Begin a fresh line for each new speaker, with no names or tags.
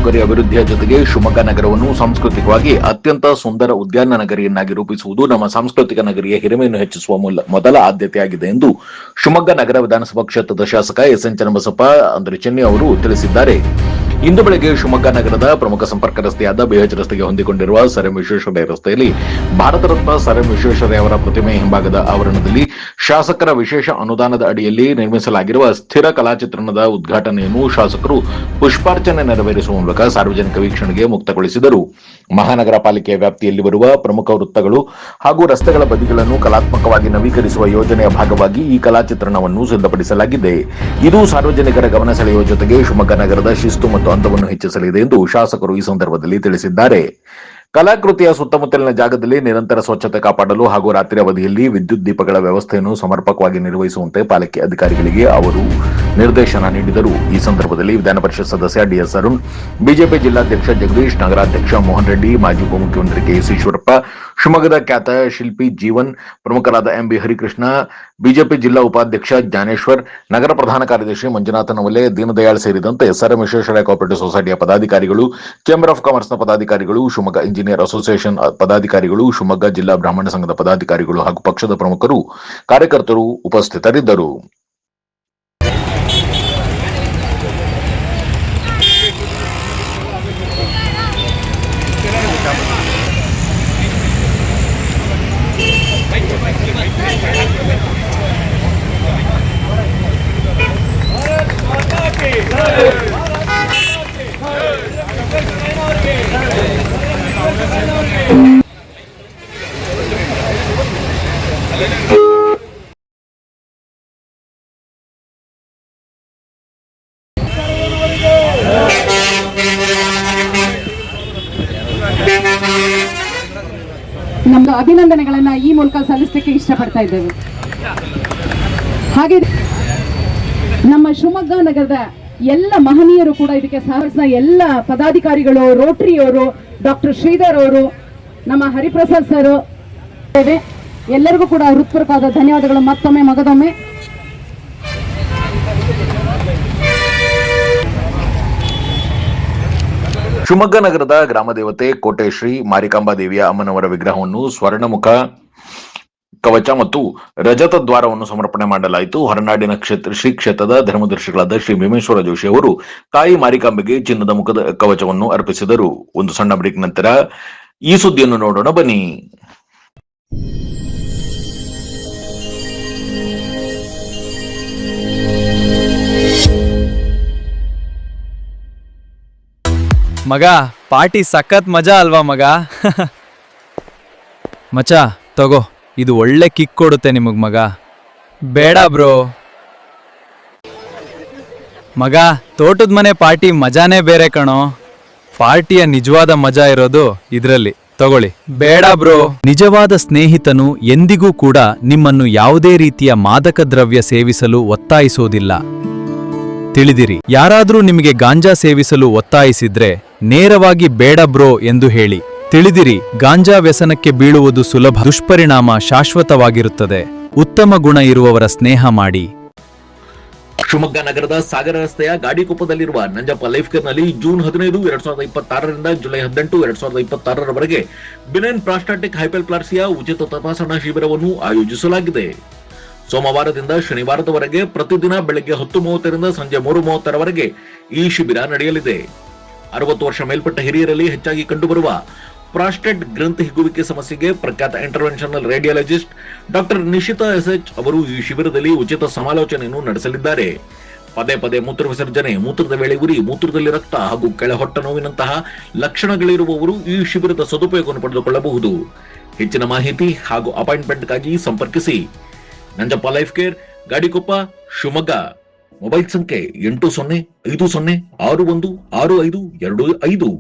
ಮೂಲಸೌಕರ್ಯ ಅಭಿವೃದ್ಧಿಯ ಜೊತೆಗೆ ಶಿವಮೊಗ್ಗ ನಗರವನ್ನು ಸಾಂಸ್ಕೃತಿಕವಾಗಿ ಅತ್ಯಂತ ಸುಂದರ ಉದ್ಯಾನ ನಗರಿಯನ್ನಾಗಿ ರೂಪಿಸುವುದು ನಮ್ಮ ಸಾಂಸ್ಕೃತಿಕ ನಗರಿಯ ಹಿರಿಮೆಯನ್ನು ಹೆಚ್ಚಿಸುವ ಮೊದಲ ಆದ್ಯತೆಯಾಗಿದೆ ಎಂದು ಶಿವಮೊಗ್ಗ ನಗರ ವಿಧಾನಸಭಾ ಕ್ಷೇತ್ರದ ಶಾಸಕ ಎಸ್.ಎನ್. ಚನ್ನಬಸಪ್ಪ ಚೆನ್ನಿ ಅವರು ತಿಳಿಸಿದ್ದಾರೆ. ಇಂದು ಬೆಳಗ್ಗೆ ಶಿವಮೊಗ್ಗ ನಗರದ ಪ್ರಮುಖ ಸಂಪರ್ಕ ರಸ್ತೆಯಾದ ಬಿಎಚ್ ರಸ್ತೆಗೆ ಹೊಂದಿಕೊಂಡಿರುವ ಸರ್ ಎಂ ವಿಶ್ವೇಶ್ವರಯ್ಯ ರಸ್ತೆಯಲ್ಲಿ ಭಾರತ ರತ್ನ ಸರ್ ಎಂ ವಿಶ್ವೇಶ್ವರಯ್ಯ ಅವರ ಪ್ರತಿಮೆ ಹಿಂಭಾಗದ ಆವರಣದಲ್ಲಿ ಶಾಸಕರ ವಿಶೇಷ ಅನುದಾನದ ಅಡಿಯಲ್ಲಿ ನಿರ್ಮಿಸಲಾಗಿರುವ ಸ್ಥಿರ ಕಲಾಚಿತ್ರಣದ ಉದ್ಘಾಟನೆಯನ್ನು ಶಾಸಕರು ಪುಷ್ಪಾರ್ಚನೆ ನೆರವೇರಿಸುವ ಮೂಲಕ ಸಾರ್ವಜನಿಕ ವೀಕ್ಷಣೆಗೆ ಮುಕ್ತಗೊಳಿಸಿದರು. ಮಹಾನಗರ ಪಾಲಿಕೆಯ ವ್ಯಾಪ್ತಿಯಲ್ಲಿ ಬರುವ ಪ್ರಮುಖ ವೃತ್ತಗಳು ಹಾಗೂ ರಸ್ತೆಗಳ ಬದಿಗಳನ್ನು ಕಲಾತ್ಮಕವಾಗಿ ನವೀಕರಿಸುವ ಯೋಜನೆಯ ಭಾಗವಾಗಿ ಈ ಕಲಾಚಿತ್ರಣವನ್ನು ಸಿದ್ಧಪಡಿಸಲಾಗಿದೆ. ಇದು ಸಾರ್ವಜನಿಕರ ಗಮನ ಸೆಳೆಯುವ ಜೊತೆಗೆ ಶಿವಮೊಗ್ಗ ನಗರದ ಶಿಸ್ತು ಮತ್ತು ಅಂದವನ್ನು ಹೆಚ್ಚಿಸಲಿದೆ ಎಂದು ಶಾಸಕರು ಈ ಸಂದರ್ಭದಲ್ಲಿ ತಿಳಿಸಿದ್ದಾರೆ. ಕಲಾಕೃತಿಯ ಸುತ್ತಮುತ್ತಲಿನ ಜಾಗದಲ್ಲಿ ನಿರಂತರ ಸ್ವಚ್ಛತೆ ಕಾಪಾಡಲು ಹಾಗೂ ರಾತ್ರಿ ಅವಧಿಯಲ್ಲಿ ವಿದ್ಯುತ್ ದೀಪಗಳ ವ್ಯವಸ್ಥೆಯನ್ನು ಸಮರ್ಪಕವಾಗಿ ನಿರ್ವಹಿಸುವಂತೆ ಪಾಲಿಕೆ ಅಧಿಕಾರಿಗಳಿಗೆ ಅವರು ನಿರ್ದೇಶನ ನೀಡಿದರು. ಈ ಸಂದರ್ಭದಲ್ಲಿ ವಿಧಾನ ಪರಿಷತ್ ಸದಸ್ಯ ಡಿಎಸ್ ಅರುಣ್, ಬಿಜೆಪಿ ಜಿಲ್ಲಾಧ್ಯಕ್ಷ ಜಗದೀಶ್, ನಗರಾಧ್ಯಕ್ಷ ಮೋಹನ್ ರೆಡ್ಡಿ, ಮಾಜಿ ಉಪಮುಖ್ಯಮಂತ್ರಿ ಕೆಎಸ್ ಈಶ್ವರಪ್ಪ, ಶಿವಮೊಗ್ಗದ ಖ್ಯಾತ ಶಿಲ್ಪಿ ಜೀವನ್, ಪ್ರಮುಖರಾದ ಎಂಬಿ ಹರಿಕೃಷ್ಣ, ಬಿಜೆಪಿ ಜಿಲ್ಲಾ ಉಪಾಧ್ಯಕ್ಷ ಜ್ಞಾನೇಶ್ವರ್, ನಗರ ಪ್ರಧಾನ ಕಾರ್ಯದರ್ಶಿ ಮಂಜುನಾಥ ನವಲೆ, ದೀನದಯಾಳ್ ಸೇರಿದಂತೆ ಸರ್ ಎಂ ವಿಶ್ವೇಶ್ವರಯ್ಯ ಕೋಆಪರೇಟಿವ್ ಸೊಸೈಟಿಯ ಪದಾಧಿಕಾರಿಗಳು, ಚೇಂಬರ್ ಆಫ್ ಕಾಮರ್ಸ್ನ ಪದಾಧಿಕಾರಿಗಳು, ಶಿವಮೊಗ್ಗ ಇಂಜಿನಿಯರ್ ಅಸೋಸಿಯೇಷನ್ ಪದಾಧಿಕಾರಿಗಳು, ಶಿವಮೊಗ್ಗ ಜಿಲ್ಲಾ ಬ್ರಾಹ್ಮಣ ಸಂಘದ ಪದಾಧಿಕಾರಿಗಳು ಹಾಗೂ ಪಕ್ಷದ ಪ್ರಮುಖರು, ಕಾರ್ಯಕರ್ತರು ಉಪಸ್ಥಿತರಿದ್ದರು.
ನಮ್ದು ಅಭಿನಂದನೆಗಳನ್ನ ಈ ಮೂಲಕ ಸಲ್ಲಿಸಲಿಕ್ಕೆ ಇಷ್ಟಪಡ್ತಾ ಇದ್ದೇವೆ. ಹಾಗೆ ನಮ್ಮ ಶಿವಮೊಗ್ಗ ನಗರದ ಎಲ್ಲ ಮಹನೀಯರು ಕೂಡ ಇದಕ್ಕೆ ಸಹಕರಿಸಿದ ಎಲ್ಲ ಪದಾಧಿಕಾರಿಗಳು, ರೋಟರಿಯವರು, ಡಾಕ್ಟರ್ ಶ್ರೀಧರ್ ಅವರು, ನಮ್ಮ ಹರಿಪ್ರಸಾದ್ ಸರ್, ಎಲ್ಲರಿಗೂ ಕೂಡ ಹೃತ್ಪೂರ್ವಕವಾದ ಧನ್ಯವಾದಗಳು ಮತ್ತೊಮ್ಮೆ ಮಗದೊಮ್ಮೆ.
ಶಿವಮೊಗ್ಗ ನಗರದ ಗ್ರಾಮ ದೇವತೆ ಕೋಟೆ ಶ್ರೀ ಮಾರಿಕಾಂಬಾ ದೇವಿಯ ಅಮ್ಮನವರ ವಿಗ್ರಹವನ್ನು ಸ್ವರ್ಣಮುಖ ಕವಚ ಮತ್ತು ರಜತ ದ್ವಾರವನ್ನು ಸಮರ್ಪಣೆ ಮಾಡಲಾಯಿತು. ಹೊರನಾಡಿನ ಶ್ರೀ ಕ್ಷೇತ್ರದ ಧರ್ಮದರ್ಶಿಗಳಾದ ಶ್ರೀ ಭೀಮೇಶ್ವರ ಜೋಶಿ ಅವರು ತಾಯಿ ಮಾರಿಕಾಂಬೆಗೆ ಚಿನ್ನದ ಮುಖದ ಕವಚವನ್ನು ಅರ್ಪಿಸಿದರು. ಒಂದು ಸಣ್ಣ ಬ್ರೇಕ್ ನಂತರ ಈ ಸುದ್ದಿಯನ್ನು ನೋಡೋಣ ಬನ್ನಿ.
ಮಗ, ಪಾರ್ಟಿ ಸಖತ್ ಮಜಾ ಅಲ್ವಾ ಮಗ? ಮಚ ತಗೋ, ಇದು ಒಳ್ಳೆ ಕಿಕ್ ಕೊಡುತ್ತೆ ನಿಮಗ್ ಮಗ. ಬೇಡ ಬ್ರೋ ಮಗ, ತೋಟದ ಮನೆ ಪಾರ್ಟಿ ಮಜಾನೇ ಬೇರೆ ಕಣೋ. ಪಾರ್ಟಿಯ ನಿಜವಾದ ಮಜಾ ಇರೋದು ಇದ್ರಲ್ಲಿ, ತಗೊಳ್ಳಿ. ಬೇಡ ಬ್ರೋ. ನಿಜವಾದ ಸ್ನೇಹಿತನು ಎಂದಿಗೂ ಕೂಡ ನಿಮ್ಮನ್ನು ಯಾವುದೇ ರೀತಿಯ ಮಾದಕ ದ್ರವ್ಯ ಸೇವಿಸಲು ಒತ್ತಾಯಿಸೋದಿಲ್ಲ, ತಿಳಿದಿರಿ. ಯಾರಾದ್ರೂ ನಿಮಗೆ ಗಾಂಜಾ ಸೇವಿಸಲು ಒತ್ತಾಯಿಸಿದ್ರೆ ನೇರವಾಗಿ ಬೇಡ ಬ್ರೋ ಎಂದು ಹೇಳಿ, ತಿಳಿದಿರಿ. ಗಾಂಜಾ ವ್ಯಸನಕ್ಕೆ ಬೀಳುವುದು ಸುಲಭ, ದುಷ್ಪರಿಣಾಮ ಶಾಶ್ವತವಾಗಿರುತ್ತದೆ. ಉತ್ತಮ ಗುಣ ಇರುವವರ ಸ್ನೇಹ ಮಾಡಿ.
ಶಿವಮೊಗ್ಗ ನಗರದ ಸಾಗರ ರಸ್ತೆಯ ಗಾಡಿಕೊಪ್ಪದಲ್ಲಿರುವ ನಂಜಪ್ಪ ಲೈಫ್ ಕೇರ್ನಲ್ಲಿ ಜೂನ್ 15, 2026ರಿಂದ ಜುಲೈ 18, 2026ರವರೆಗೆ ಬಿನೈನ್ ಪ್ರಾಸ್ಟಾಟಿಕ್ ಹೈಪರ್ಪ್ಲಾಸಿಯಾ ಉಚಿತ ತಪಾಸಣಾ ಶಿಬಿರವನ್ನು ಆಯೋಜಿಸಲಾಗಿದೆ. ಸೋಮವಾರದಿಂದ ಶನಿವಾರದವರೆಗೆ ಪ್ರತಿದಿನ ಬೆಳಗ್ಗೆ 10:30ರಿಂದ ಸಂಜೆ 3:30ರವರೆಗೆ ಈ ಶಿಬಿರ ನಡೆಯಲಿದೆ. 60 ವರ್ಷ ಮೇಲ್ಪಟ್ಟ ಹಿರಿಯರಲ್ಲಿ ಹೆಚ್ಚಾಗಿ ಕಂಡುಬರುವ ಪ್ರಾಸ್ಟೇಟ್ ಗ್ರಂಥಿ ಹಿಗ್ಗುವಿಕೆ ಸಮಸ್ಯೆಗೆ ಪ್ರಖ್ಯಾತ interventional radiologist doctor Nishita SH ಅವರು ಈ ಶಿಬಿರದಲ್ಲಿ ಉಚಿತ ಸಮಾಲೋಚನೆಯನ್ನು ನಡೆಸಲಿದ್ದಾರೆ. ಪದೇ ಪದೇ ಮೂತ್ರ ವಿಸರ್ಜನೆ, ಮೂತ್ರದ ವೇಳೆ ಉರಿ, ಮೂತ್ರದಲ್ಲಿ ರಕ್ತ ಹಾಗೂ ಕೆಳಹೊಟ್ಟ ನೋವಿನಂತಹ ಲಕ್ಷಣಗಳಿರುವವರು ಈ ಶಿಬಿರದ ಸದುಪಯೋಗವನ್ನು ಪಡೆದುಕೊಳ್ಳಬಹುದು. ಹೆಚ್ಚಿನ ಮಾಹಿತಿ ಹಾಗೂ ಅಪಾಯಿಂಟ್ಮೆಂಟ್ಗಾಗಿ ಸಂಪರ್ಕಿಸಿ Nanjappa life care, Gadikoppa, Shivamogga. Mobile ಸಂಖ್ಯೆ 8050616525.